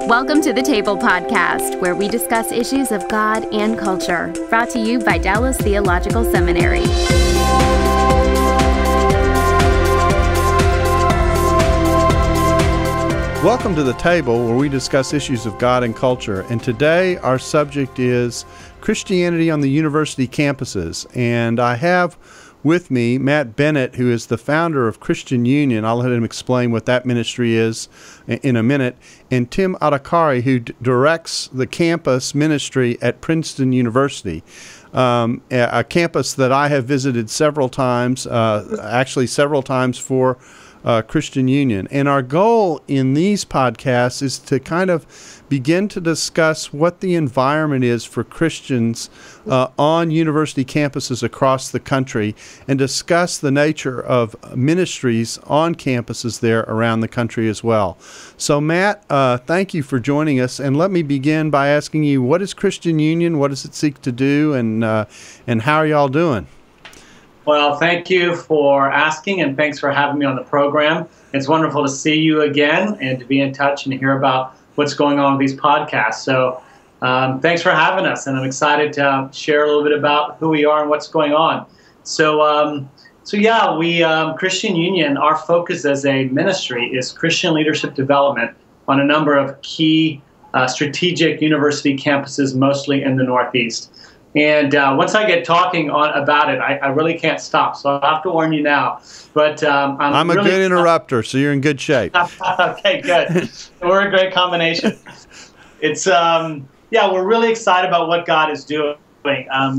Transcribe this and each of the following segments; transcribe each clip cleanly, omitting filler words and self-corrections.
Welcome to the Table Podcast, where we discuss issues of God and culture, brought to you by Dallas Theological Seminary. Welcome to the Table, where we discuss issues of God and culture. And today our subject is Christianity on the university campuses. And I have with me Matt Bennett, who is the founder of Christian Union. I'll let him explain what that ministry is in a minute. And Tim Adhikari, who directs the campus ministry at Princeton University, a campus that I have visited several times, actually several times for Christian Union. And our goal in these podcasts is to kind of begin to discuss what the environment is for Christians on university campuses across the country, and discuss the nature of ministries on campuses there around the country as well. So Matt, thank you for joining us, and let me begin by asking you, what is Christian Union? What does it seek to do, and how are y'all doing? Well, thank you for asking, and thanks for having me on the program. It's wonderful to see you again and to be in touch and to hear about what's going on with these podcasts. So thanks for having us, and I'm excited to share a little bit about who we are and what's going on. So we, Christian Union, our focus as a ministry is Christian leadership development on a number of key strategic university campuses, mostly in the Northeast. And once I get talking about it, I really can't stop. So I'll have to warn you now. But I'm a really good interrupter, so you're in good shape. Okay, good. We're a great combination. It's we're really excited about what God is doing.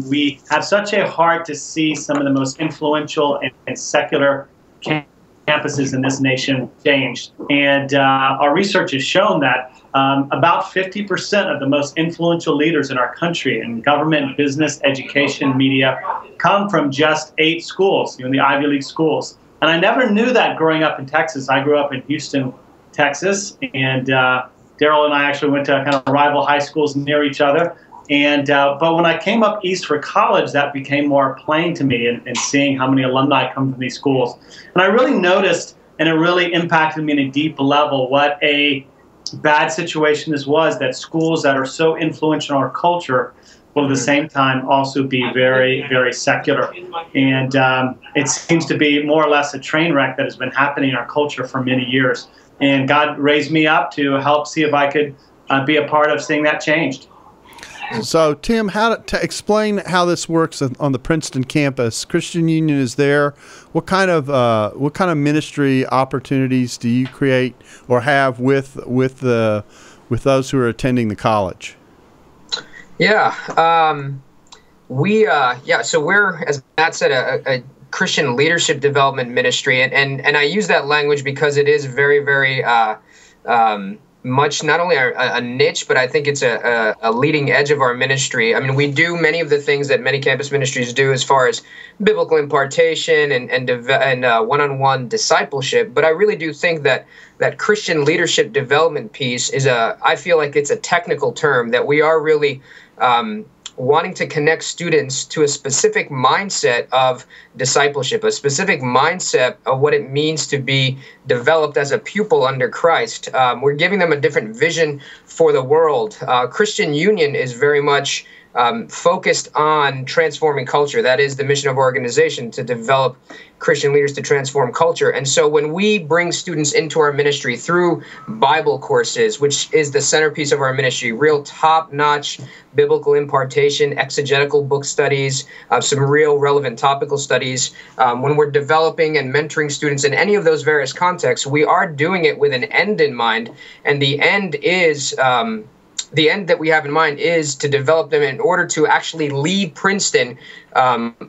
We have such a heart to see some of the most influential and secular campuses in this nation changed. And our research has shown that about 50% of the most influential leaders in our country in government, business, education, media come from just 8 schools, the Ivy League schools. And I never knew that growing up in Texas. I grew up in Houston, Texas, and Darrell and I actually went to kind of rival high schools near each other. And but when I came up east for college, that became more plain to me, and seeing how many alumni come from these schools. And I really noticed, and it really impacted me in a deep level, what a bad situation this was, that schools that are so influential in our culture will at the same time also be very, very secular. And it seems to be more or less a train wreck that has been happening in our culture for many years. And God raised me up to help see if I could be a part of seeing that changed. So, Tim, how to explain how this works on the Princeton campus? Christian Union is there. What kind of ministry opportunities do you create or have with those who are attending the college? Yeah, so we're, as Matt said, a Christian leadership development ministry, and I use that language because it is very, very much not only a niche, but I think it's a leading edge of our ministry. I mean, we do many of the things that many campus ministries do as far as biblical impartation and one-on-one discipleship. But I really do think that Christian leadership development piece is I feel like it's a technical term that we are really wanting to connect students to a specific mindset of discipleship, a specific mindset of what it means to be developed as a pupil under Christ. We're giving them a different vision for the world. Christian Union is very much focused on transforming culture. That is the mission of our organization, to develop Christian leaders to transform culture. And so when we bring students into our ministry through Bible courses, which is the centerpiece of our ministry, real top-notch biblical impartation, exegetical book studies, some real relevant topical studies, when we're developing and mentoring students in any of those various contexts, we are doing it with an end in mind. And the end is the end that we have in mind is to develop them in order to actually lead Princeton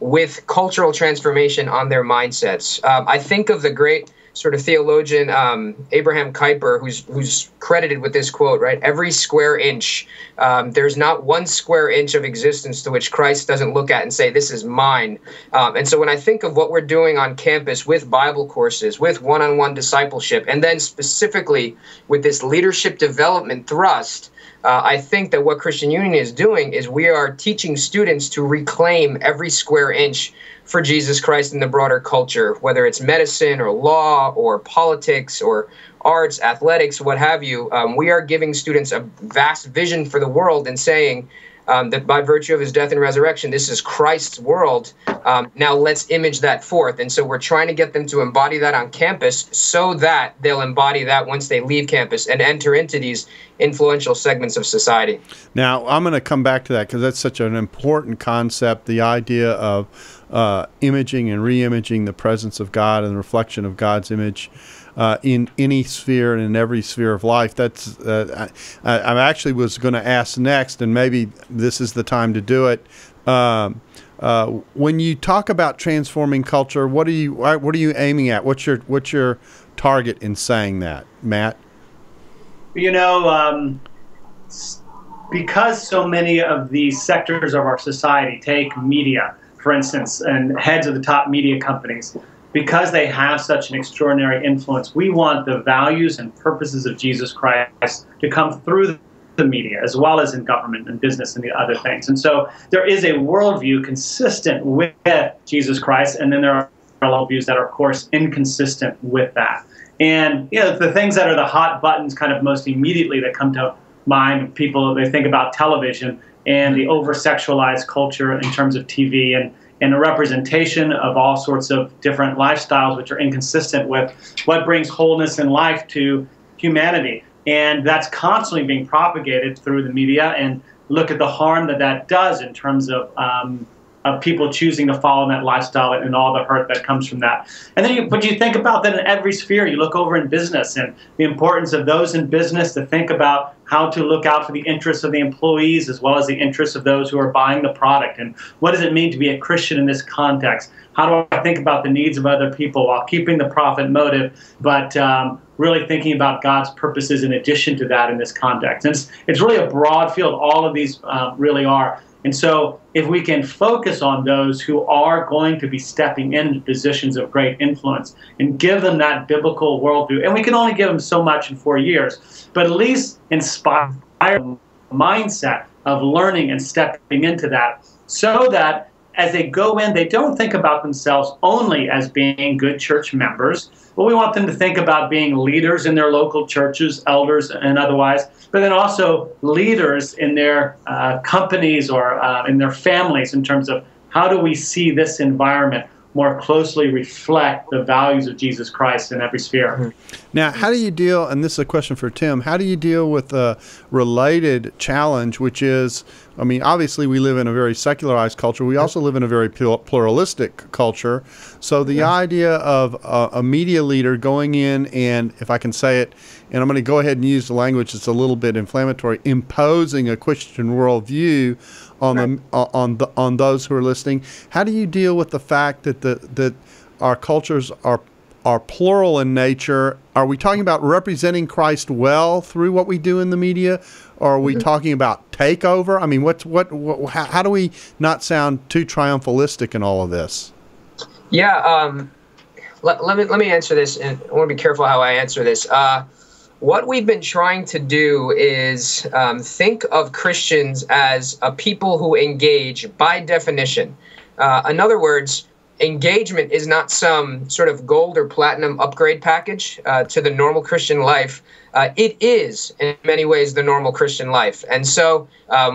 with cultural transformation on their mindsets. I think of the great sort of theologian Abraham Kuyper, who's credited with this quote, right? Every square inch, there's not one square inch of existence to which Christ doesn't look at and say, this is mine. And so when I think of what we're doing on campus with Bible courses, with one-on-one discipleship, and then specifically with this leadership development thrust, I think that what Christian Union is doing is we are teaching students to reclaim every square inch for Jesus Christ in the broader culture, whether it's medicine or law or politics or arts, athletics, what have you. We are giving students a vast vision for the world and saying that by virtue of his death and resurrection, this is Christ's world. Now let's image that forth. And so we're trying to get them to embody that on campus so that they'll embody that once they leave campus and enter into these influential segments of society. Now, I'm going to come back to that because that's such an important concept, the idea of imaging and re-imaging the presence of God and the reflection of God's image in any sphere and in every sphere of life. That's I actually was going to ask next, and maybe this is the time to do it. When you talk about transforming culture, what are you aiming at? What's your target in saying that, Matt? You know, because so many of the sectors of our society, take media, for instance, and heads of the top media companies, because they have such an extraordinary influence, we want the values and purposes of Jesus Christ to come through the media, as well as in government and business and the other things. And so there is a worldview consistent with Jesus Christ, and then there are worldviews that are, of course, inconsistent with that. And you know, the things that are the hot buttons kind of most immediately that come to mind, people, they think about television and the over-sexualized culture in terms of TV and a representation of all sorts of different lifestyles which are inconsistent with what brings wholeness in life to humanity. And that's constantly being propagated through the media, and look at the harm that that does in terms of people choosing to follow that lifestyle and all the hurt that comes from that. And then you think about that in every sphere. You look over in business and the importance of those in business to think about how to look out for the interests of the employees as well as the interests of those who are buying the product. And what does it mean to be a Christian in this context? How do I think about the needs of other people while keeping the profit motive, but really thinking about God's purposes in addition to that in this context? And it's really a broad field. All of these really are. And so if we can focus on those who are going to be stepping into positions of great influence and give them that biblical worldview, and we can only give them so much in 4 years, but at least inspire the mindset of learning and stepping into that, so that as they go in, they don't think about themselves only as being good church members, but we want them to think about being leaders in their local churches, elders and otherwise, but then also leaders in their companies or in their families, in terms of how do we see this environment more closely reflect the values of Jesus Christ in every sphere. Now, how do you deal, and this is a question for Tim, how do you deal with a related challenge, which is, I mean, obviously we live in a very secularized culture. We also live in a very pluralistic culture. So the idea of a media leader going in and, if I can say it, and I'm going to go ahead and use the language that's a little bit inflammatory, imposing a Christian worldview on those who are listening. How do you deal with the fact that that our cultures are plural in nature? Are we talking about representing Christ well through what we do in the media, or are we talking about takeover? I mean, how do we not sound too triumphalistic in all of this? Yeah, let me answer this, and I want to be careful how I answer this. What we've been trying to do is think of Christians as a people who engage by definition. In other words, engagement is not some sort of gold or platinum upgrade package to the normal Christian life. It is, in many ways, the normal Christian life. And so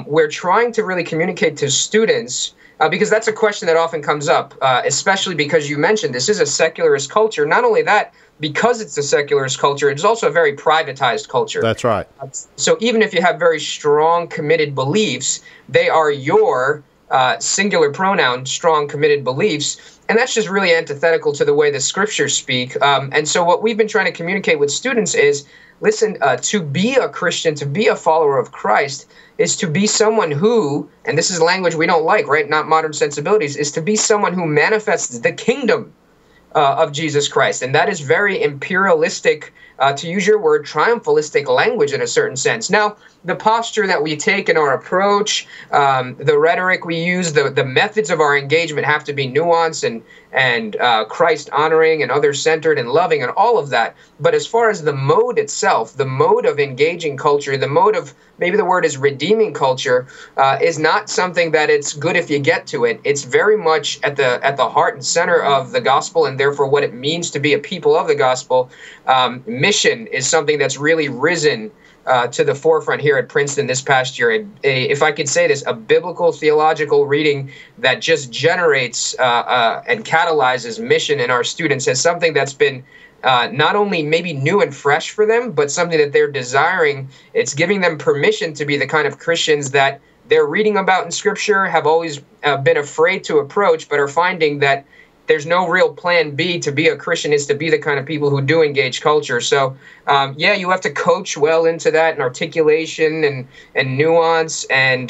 we're trying to really communicate to students, because that's a question that often comes up, especially because you mentioned this is a secularist culture. Not only that, because it's a secularist culture, it's also a very privatized culture. That's right. So even if you have very strong, committed beliefs, they are your singular pronoun, strong, committed beliefs. And that's just really antithetical to the way the scriptures speak. And so what we've been trying to communicate with students is, listen, to be a Christian, to be a follower of Christ, is to be someone who, and this is language we don't like, right? Not modern sensibilities, is to be someone who manifests the kingdom of Jesus Christ. And that is very imperialistic to use your word, triumphalistic language in a certain sense. Now, the posture that we take in our approach, the rhetoric we use, the methods of our engagement have to be nuanced and Christ-honoring and other-centered and loving and all of that. But as far as the mode itself, the mode of engaging culture, the mode of, maybe the word is redeeming culture, is not something that it's good if you get to it. It's very much at the heart and center of the gospel, and therefore what it means to be a people of the gospel. Mission is something that's really risen to the forefront here at Princeton this past year. If I could say this, a biblical theological reading that just generates and catalyzes mission in our students as something that's been not only maybe new and fresh for them, but something that they're desiring. It's giving them permission to be the kind of Christians that they're reading about in Scripture, have always been afraid to approach, but are finding that there's no real plan B. To be a Christian is to be the kind of people who do engage culture. So, yeah, you have to coach well into that, and articulation and nuance and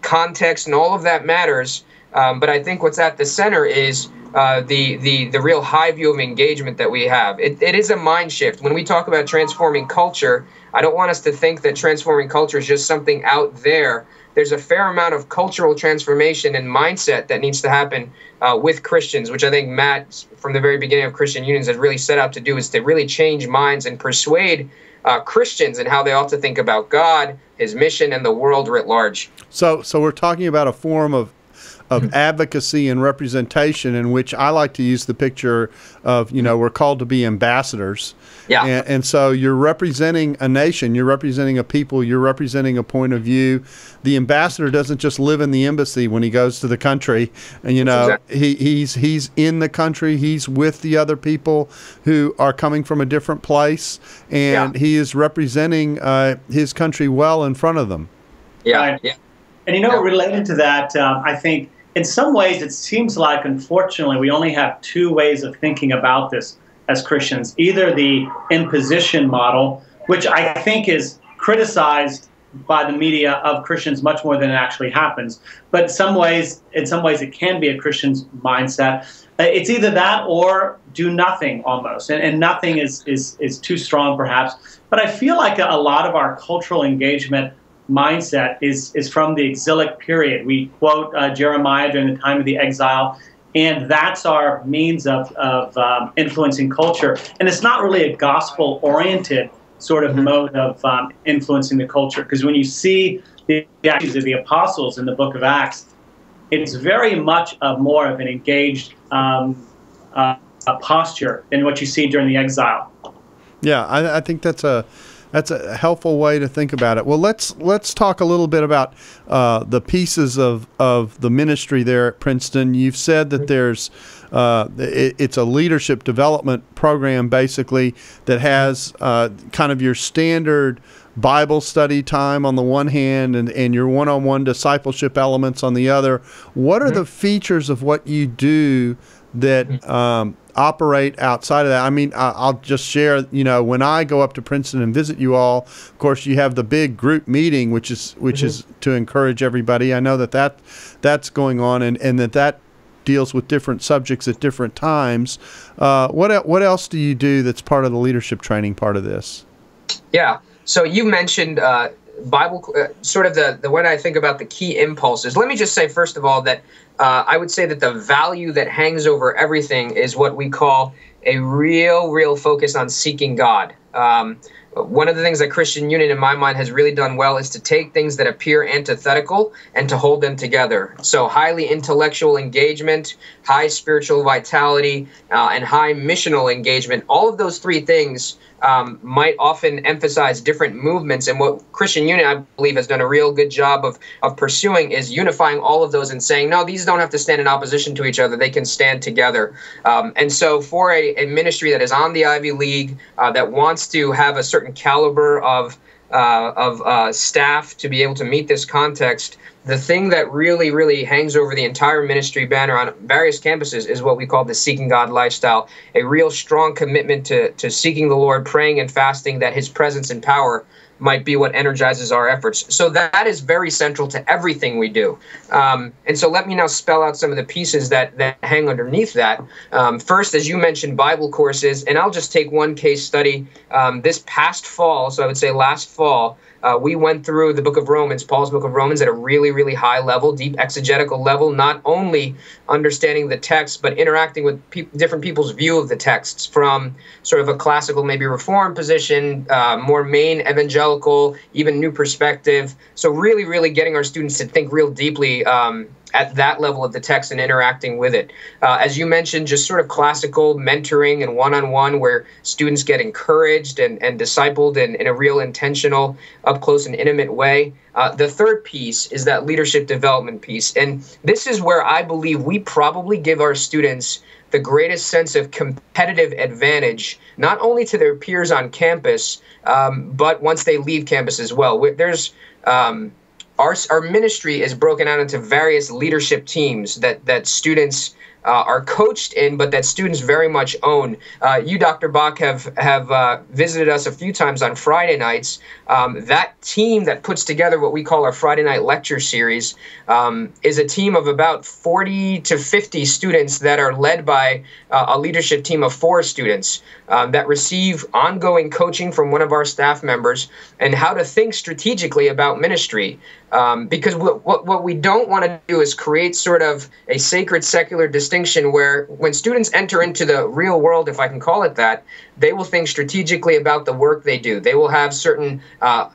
context and all of that matters. But I think what's at the center is the real high view of engagement that we have. It is a mind shift. When we talk about transforming culture, I don't want us to think that transforming culture is just something out there. There's a fair amount of cultural transformation and mindset that needs to happen with Christians, which I think Matt, from the very beginning of Christian Unions, has really set out to do, is to really change minds and persuade Christians in how they ought to think about God, his mission, and the world writ large. So we're talking about a form of advocacy and representation in which I like to use the picture of, we're called to be ambassadors. Yeah. And so you're representing a nation, you're representing a people, you're representing a point of view. The ambassador doesn't just live in the embassy when he goes to the country. And, exactly. he's in the country, he's with the other people who are coming from a different place, and he is representing his country well in front of them. Yeah. Right. Yeah. And, related to that, I think in some ways it seems like, unfortunately, we only have two ways of thinking about this as Christians. Either the imposition model, which I think is criticized by the media of Christians much more than it actually happens. But in some ways it can be a Christian's mindset. It's either that or do nothing almost. And nothing is too strong perhaps. But I feel like a lot of our cultural engagement mindset is from the exilic period. We quote Jeremiah during the time of the exile, and that's our means of influencing culture. And it's not really a gospel-oriented sort of mode of influencing the culture, because when you see the actions of the apostles in the book of Acts, it's very much more of an engaged posture than what you see during the exile. Yeah, I think that's a helpful way to think about it. Well, let's talk a little bit about the pieces of the ministry there at Princeton. You've said that there's it's a leadership development program basically that has kind of your standard Bible study time on the one hand and your one-on-one discipleship elements on the other. What are the features of what you do that operate outside of that? I mean, I'll just share, when I go up to Princeton and visit you all, of course, you have the big group meeting, which is to encourage everybody. I know that's going on and that deals with different subjects at different times. What else do you do that's part of the leadership training part of this? Yeah. So you mentioned Bible, sort of the when I think about the key impulses. Let me just say, first of all, that I would say that the value that hangs over everything is what we call a real focus on seeking God. One of the things that Christian Union, in my mind, has really done well is to take things that appear antithetical and to hold them together. So highly intellectual engagement, high spiritual vitality, and high missional engagement, all of those three things might often emphasize different movements. And what Christian Union, I believe, has done a real good job of pursuing is unifying all of those and saying, no, these don't have to stand in opposition to each other. They can stand together. And so for a ministry that is on the Ivy League, that wants to have a certain caliber of staff to be able to meet this context, the thing that really, really hangs over the entire ministry banner on various campuses is what we call the Seeking God lifestyle, a real strong commitment to seeking the Lord, praying and fasting that his presence and power might be what energizes our efforts. So that is very central to everything we do. And so let me now spell out some of the pieces that hang underneath that. First, as you mentioned, Bible courses, and I'll just take one case study. This past fall, so I would say last fall, we went through the book of Romans, Paul's book of Romans, at a really, really high level, deep exegetical level, not only understanding the text, but interacting with different people's view of the texts from sort of a classical, maybe reform position, more main evangelical, even new perspective. So really, really getting our students to think real deeply at that level of the text and interacting with it. As you mentioned, just sort of classical mentoring and one-on-one where students get encouraged and discipled in a real intentional, up-close and intimate way. The third piece is that leadership development piece. And this is where I believe we probably give our students the greatest sense of competitive advantage, not only to their peers on campus, but once they leave campus as well. There's our ministry is broken out into various leadership teams that students are coached in, but that students very much own. You, Dr. Bock, have visited us a few times on Friday nights. That team that puts together what we call our Friday night lecture series is a team of about 40 to 50 students that are led by a leadership team of 4 students that receive ongoing coaching from one of our staff members and how to think strategically about ministry. Because what we don't want to do is create sort of a sacred secular distinction where when students enter into the real world, if I can call it that, they will think strategically about the work they do. They will have certain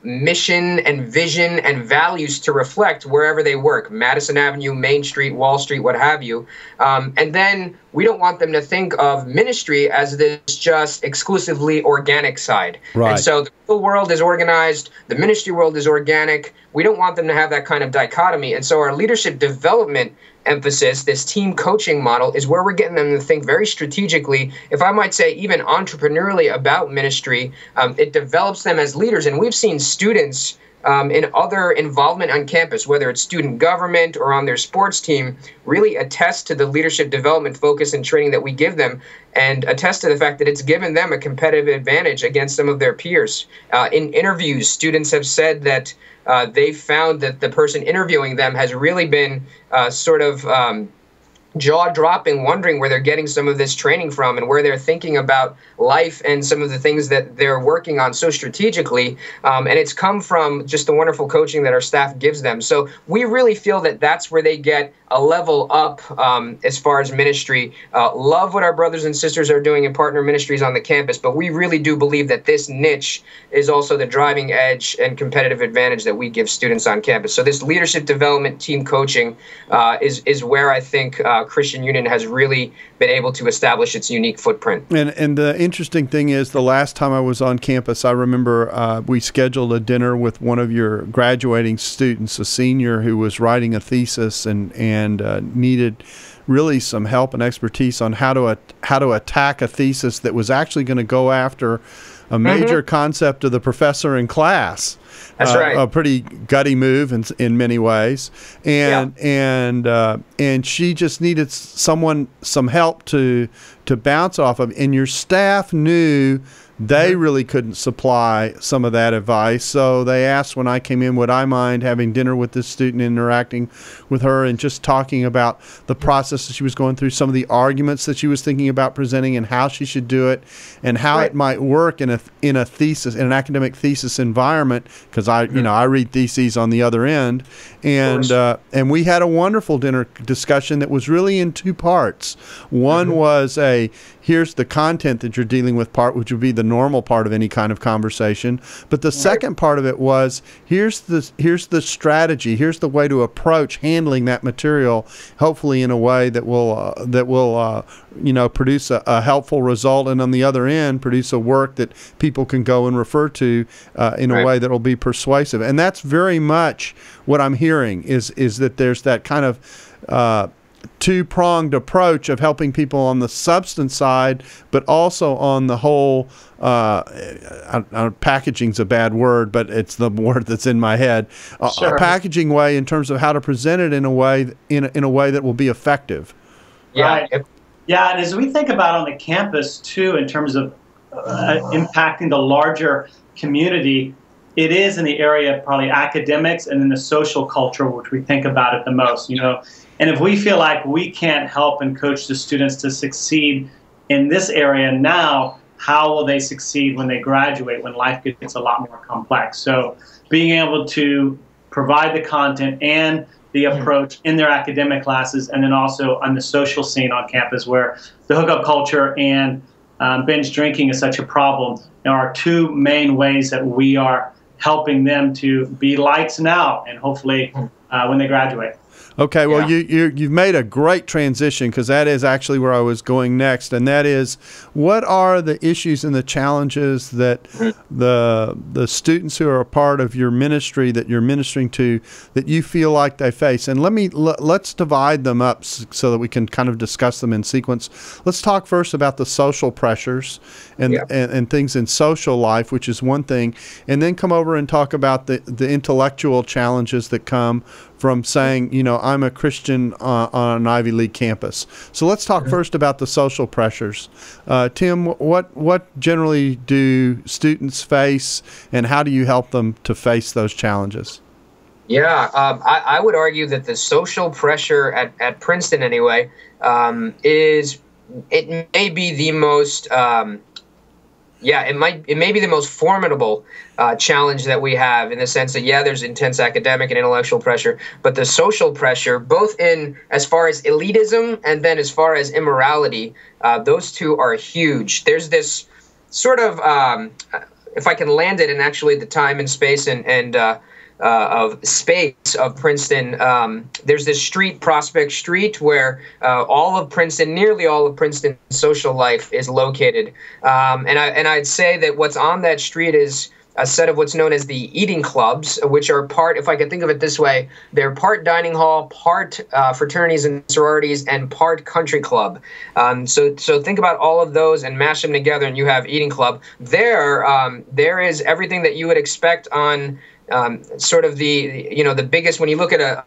mission and vision and values to reflect wherever they work, Madison Avenue, Main Street, Wall Street, what have you. And then we don't want them to think of ministry as this just exclusively organic side. Right. And so the real world is organized, the ministry world is organic. We don't want them to have that kind of dichotomy. And so our leadership development emphasis, this team coaching model, is where we're getting them to think very strategically, if I might say even entrepreneurially about ministry. It develops them as leaders. And we've seen students in other involvement on campus, whether it's student government or on their sports team, really attest to the leadership development focus and training that we give them, and attest to the fact that it's given them a competitive advantage against some of their peers. In interviews, students have said that they found that the person interviewing them has really been jaw-dropping, wondering where they're getting some of this training from and where they're thinking about life and some of the things that they're working on so strategically. And it's come from just the wonderful coaching that our staff gives them. So we really feel that that's where they get a level up as far as ministry. Love what our brothers and sisters are doing in partner ministries on the campus, but we really do believe that this niche is also the driving edge and competitive advantage that we give students on campus. So this leadership development team coaching is where I think Christian Union has really been able to establish its unique footprint. And the interesting thing is, the last time I was on campus, I remember we scheduled a dinner with one of your graduating students, a senior who was writing a thesis and needed really some help and expertise on how to attack a thesis that was actually going to go after a major concept of the professor in class. That's right. A pretty gutty move in many ways, and she just needed some help to bounce off of. And your staff knew they really couldn't supply some of that advice, so they asked when I came in, would I mind having dinner with this student, interacting with her, and just talking about the process that she was going through, some of the arguments that she was thinking about presenting, and how she should do it, and how it might work in a thesis, in an academic thesis environment. Because I read theses on the other end, and we had a wonderful dinner discussion that was really in 2 parts. One was here's the content that you're dealing with part, which would be the normal part of any kind of conversation. But the second part of it was, here's the strategy, here's the way to approach handling that material, hopefully in a way that will produce a helpful result, and on the other end produce a work that people can go and refer to in a way that will be persuasive. And that's very much what I'm hearing is that there's that kind of two-pronged approach of helping people on the substance side, but also on the whole, packaging's a bad word, but it's the word that's in my head, Sure. a packaging way in terms of how to present it in a way that will be effective. Right. Yeah, and as we think about on the campus too, in terms of impacting the larger community, it is in the area of probably academics and in the social culture, which we think about it the most, And if we feel like we can't help and coach the students to succeed in this area now, how will they succeed when they graduate, when life gets a lot more complex? So being able to provide the content and the approach in their academic classes, and then also on the social scene on campus where the hookup culture and binge drinking is such a problem. There are two main ways that we are helping them to be lights now and hopefully when they graduate. Okay, well, you've made a great transition, because that is actually where I was going next, and that is, what are the issues and the challenges that the students who are a part of your ministry, that you're ministering to, that you feel like they face? And let's divide them up so that we can kind of discuss them in sequence. Let's talk first about the social pressures and things in social life, which is one thing, and then come over and talk about the intellectual challenges that come from saying, I'm a Christian on an Ivy League campus. So let's talk first about the social pressures. Tim, what generally do students face, and how do you help them to face those challenges? Yeah, I would argue that the social pressure at Princeton, anyway, it may be the most it may be the most formidable challenge that we have, in the sense that, there's intense academic and intellectual pressure, but the social pressure, both in as far as elitism and then as far as immorality, those two are huge. There's this sort of, if I can land it in actually the time and space of space of Princeton, there's this street, Prospect Street, where nearly all of Princeton's social life is located. And I'd say that what's on that street is a set of what's known as the eating clubs, which are part, if I could think of it this way, they're part dining hall, part fraternities and sororities, and part country club. So think about all of those and mash them together, and you have eating club. There is everything that you would expect on sort of the biggest, when you look at a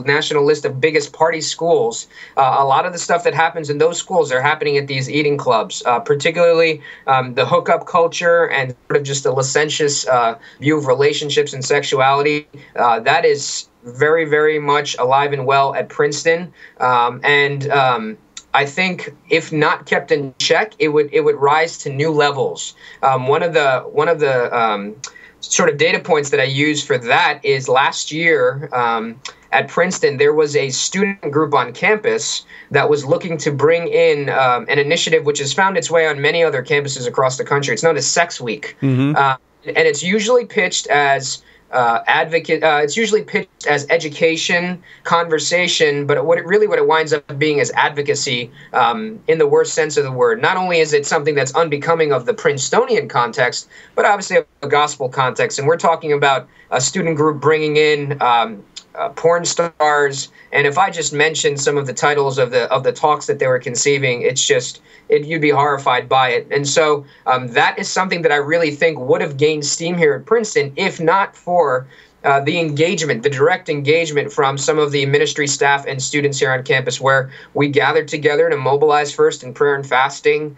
national list of biggest party schools, a lot of the stuff that happens in those schools are happening at these eating clubs, particularly the hookup culture and sort of just a licentious view of relationships and sexuality. That is very, very much alive and well at Princeton. I think if not kept in check, it would rise to new levels. One of the sort of data points that I use for that is last year at Princeton, there was a student group on campus that was looking to bring in an initiative which has found its way on many other campuses across the country. It's known as Sex Week. And it's usually pitched as it's usually pitched as education, conversation, but what it winds up being is advocacy in the worst sense of the word. Not only is it something that's unbecoming of the Princetonian context, but obviously a gospel context. And we're talking about a student group bringing in porn stars, and if I just mention some of the titles of the talks that they were conceiving, you'd be horrified by it. And so that is something that I really think would have gained steam here at Princeton, if not for the direct engagement from some of the ministry staff and students here on campus, where we gathered together to mobilize first in prayer and fasting,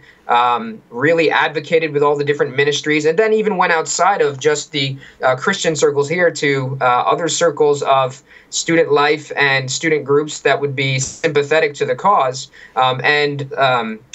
really advocated with all the different ministries, and then even went outside of just the Christian circles here to other circles of student life and student groups that would be sympathetic to the cause. And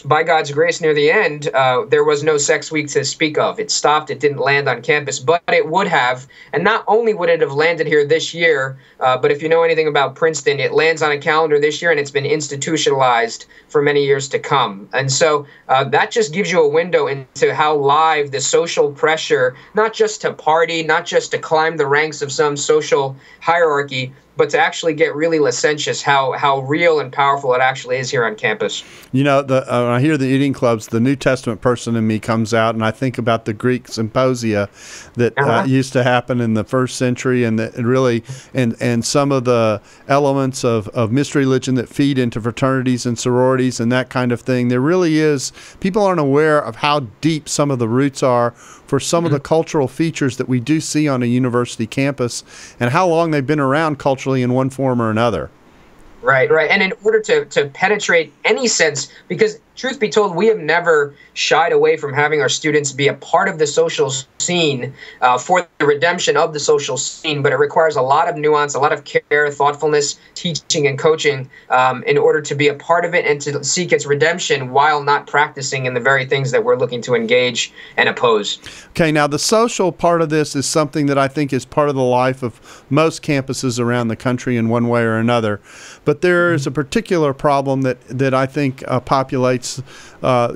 by God's grace, near the end, there was no Sex Week to speak of. It stopped. It didn't land on campus, but it would have. And not only would it have landed here this year, but if you know anything about Princeton, it lands on a calendar this year, and it's been institutionalized for many years to come. And so that just gives you a window into how live the social pressure, not just to party, not just to climb the ranks of some social hierarchy, but to actually get really licentious, how real and powerful it actually is here on campus. You know, when I hear the eating clubs, the New Testament person in me comes out, and I think about the Greek symposia that used to happen in the first century, and that really, and some of the elements of mystery religion that feed into fraternities and sororities and that kind of thing. There really is, people aren't aware of how deep some of the roots are for some of the cultural features that we do see on a university campus, and how long they've been around culturally in one form or another. Right. And in order to penetrate any sense, because truth be told, we have never shied away from having our students be a part of the social scene for the redemption of the social scene, but it requires a lot of nuance, a lot of care, thoughtfulness, teaching, and coaching in order to be a part of it and to seek its redemption while not practicing in the very things that we're looking to engage and oppose. Okay, now the social part of this is something that I think is part of the life of most campuses around the country in one way or another, but there is a particular problem that I think populates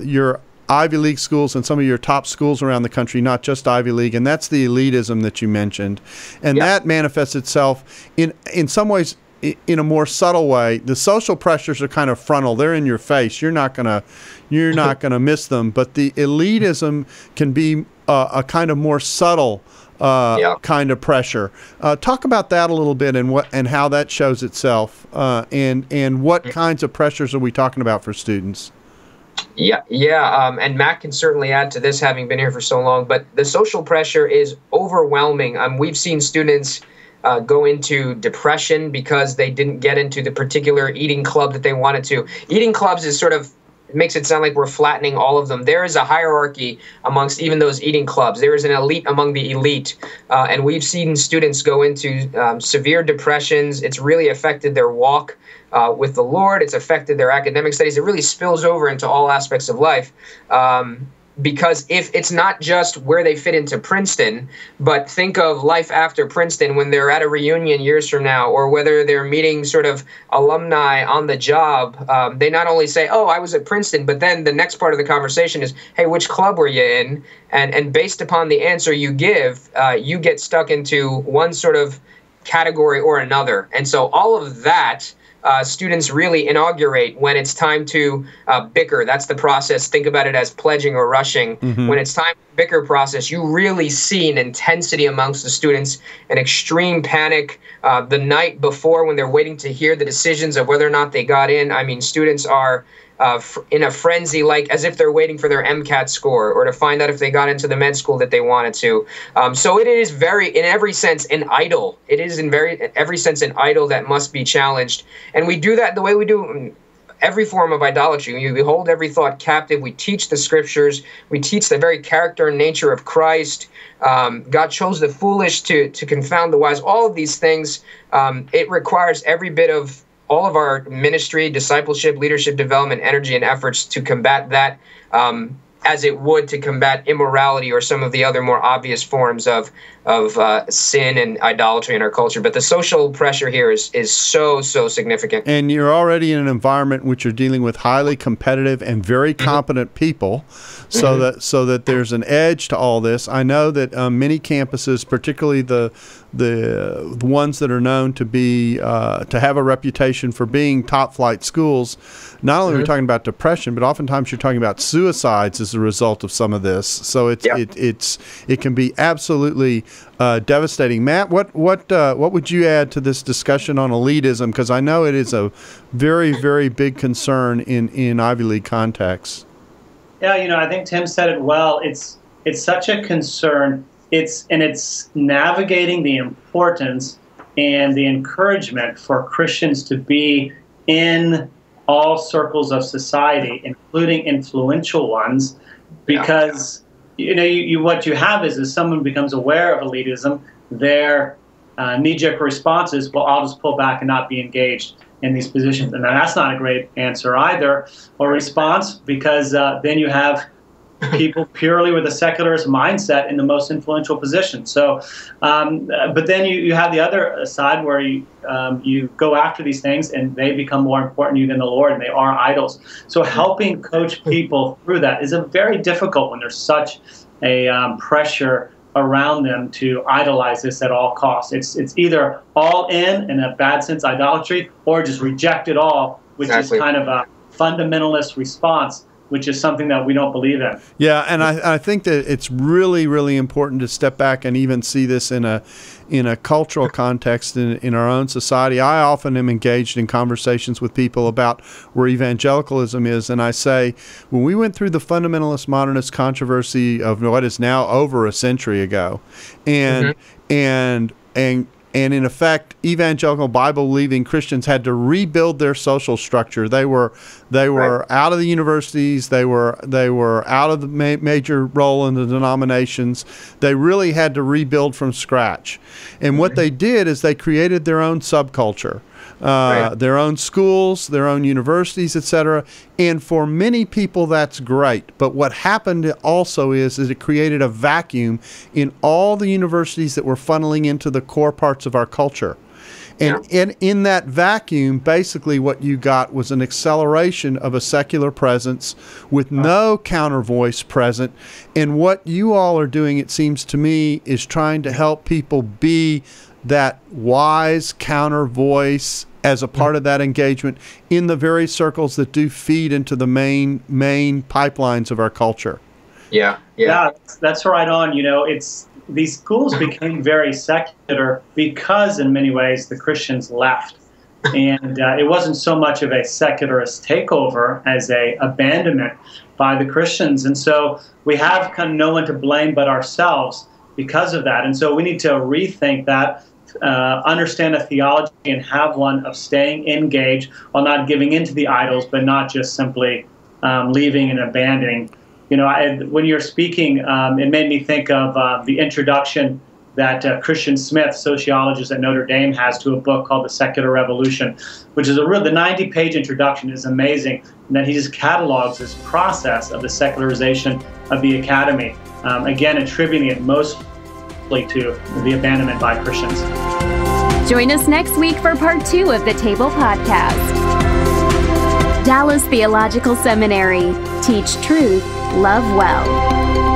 your Ivy League schools and some of your top schools around the country, not just Ivy League, and that's the elitism that you mentioned. And that manifests itself in some ways in a more subtle way. The social pressures are kind of frontal. They're in your face. You're not gonna miss them. But the elitism can be a kind of more subtle kind of pressure. Talk about that a little bit and how that shows itself, and what kinds of pressures are we talking about for students? And Matt can certainly add to this, having been here for so long, but the social pressure is overwhelming. We've seen students go into depression because they didn't get into the particular eating club that they wanted to. Eating clubs is sort of, it makes it sound like we're flattening all of them. There is a hierarchy amongst even those eating clubs. There is an elite among the elite, and we've seen students go into severe depressions. It's really affected their walk with the Lord. It's affected their academic studies. It really spills over into all aspects of life. Because if it's not just where they fit into Princeton, but think of life after Princeton when they're at a reunion years from now, or whether they're meeting sort of alumni on the job, they not only say, oh, I was at Princeton, but then the next part of the conversation is, hey, which club were you in? And based upon the answer you give, you get stuck into one sort of category or another. And so all of that students really inaugurate when it's time to bicker. That's the process. Think about it as pledging or rushing. When it's time for the bicker process, you really see an intensity amongst the students, an extreme panic the night before when they're waiting to hear the decisions of whether or not they got in. I mean, students are in a frenzy, like as if they're waiting for their MCAT score or to find out if they got into the med school that they wanted to. So it is very, in every sense, an idol. It is in every sense an idol that must be challenged. And we do that the way we do every form of idolatry. We hold every thought captive. We teach the scriptures. We teach the very character and nature of Christ. God chose the foolish to confound the wise. All of these things, it requires every bit of all of our ministry, discipleship, leadership development, energy, and efforts to combat that as it would to combat immorality or some of the other more obvious forms of sin and idolatry in our culture. But the social pressure here is so significant. And you're already in an environment in which you're dealing with highly competitive and very competent people, so that there's an edge to all this. I know that many campuses, particularly the ones that are known to be to have a reputation for being top flight schools, not only are we talking about depression, but oftentimes you're talking about suicides as a result of some of this. So it can be absolutely devastating. Matt, what would you add to this discussion on elitism? Because I know it is a very, very big concern in Ivy League contexts. Yeah, I think Tim said it well. It's such a concern. It's navigating the importance and the encouragement for Christians to be in all circles of society, including influential ones, because what you have is someone becomes aware of elitism, their knee-jerk response is, well, I'll just pull back and not be engaged in these positions. And that's not a great answer either, or response, because then you have people purely with a secularist mindset in the most influential position. So, but then you have the other side where you go after these things and they become more important to you than the Lord, and they are idols. So helping coach people through that is very difficult when there's such a pressure around them to idolize this at all costs. It's either all in a bad sense idolatry, or just reject it all, which is kind of a fundamentalist response, which is something that we don't believe in. Yeah, and I think that it's really, really important to step back and even see this in a cultural context in our own society. I often am engaged in conversations with people about where evangelicalism is, and I say, when we went through the fundamentalist modernist controversy of what is now over a century ago, and in effect, evangelical Bible-believing Christians had to rebuild their social structure. They were out of the universities. They were out of the major role in the denominations. They really had to rebuild from scratch. And what they did is they created their own subculture. Their own schools, their own universities, etc. And for many people, that's great. But what happened also is it created a vacuum in all the universities that were funneling into the core parts of our culture. And in that vacuum, basically what you got was an acceleration of a secular presence with no counter voice present. And what you all are doing, it seems to me, is trying to help people be that wise counter voice as a part of that engagement in the very circles that do feed into the main pipelines of our culture. Yeah, that's right on. It's these schools became very secular because in many ways the Christians left. And it wasn't so much of a secularist takeover as a abandonment by the Christians. And so we have kind of no one to blame but ourselves because of that. And so we need to rethink that, understand a theology and have one of staying engaged while not giving into the idols, but not just simply leaving and abandoning. When you're speaking, it made me think of the introduction that Christian Smith, sociologist at Notre Dame, has to a book called The Secular Revolution, which is the 90-page introduction is amazing, and that he just catalogs this process of the secularization of the academy, again attributing it mostly to the abandonment by Christians. Join us next week for part 2 of the Table Podcast. Dallas Theological Seminary. Teach truth, love well.